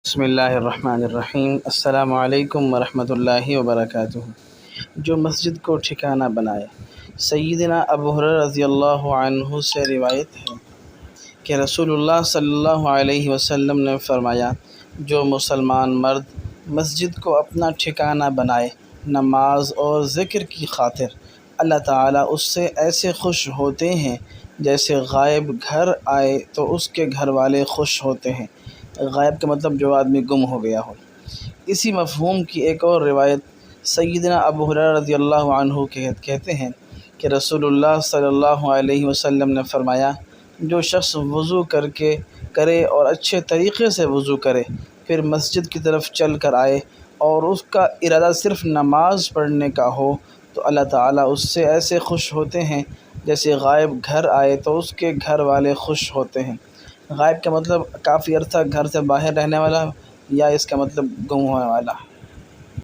بسم اللہ الرحمن الرحیم۔ السلام علیکم ورحمۃ اللہ وبرکاتہ۔ جو مسجد کو ٹھکانہ بنائے۔ سیدنا ابو ہریرہ رضی اللہ عنہ سے روایت ہے کہ رسول اللہ صلی اللہ علیہ وسلم نے فرمایا، جو مسلمان مرد مسجد کو اپنا ٹھکانہ بنائے نماز اور ذکر کی خاطر، اللہ تعالیٰ اس سے ایسے خوش ہوتے ہیں جیسے غائب گھر آئے تو اس کے گھر والے خوش ہوتے ہیں۔ غائب کا مطلب جو آدمی گم ہو گیا ہو۔ اسی مفہوم کی ایک اور روایت سیدنا ابو ہریرہ رضی اللہ عنہ کہتے ہیں کہ رسول اللہ صلی اللہ علیہ وسلم نے فرمایا، جو شخص وضو کرے اور اچھے طریقے سے وضو کرے، پھر مسجد کی طرف چل کر آئے اور اس کا ارادہ صرف نماز پڑھنے کا ہو، تو اللہ تعالیٰ اس سے ایسے خوش ہوتے ہیں جیسے غائب گھر آئے تو اس کے گھر والے خوش ہوتے ہیں۔ غائب کا مطلب کافی عرصہ گھر سے باہر رہنے والا، یا اس کا مطلب گم ہونے والا۔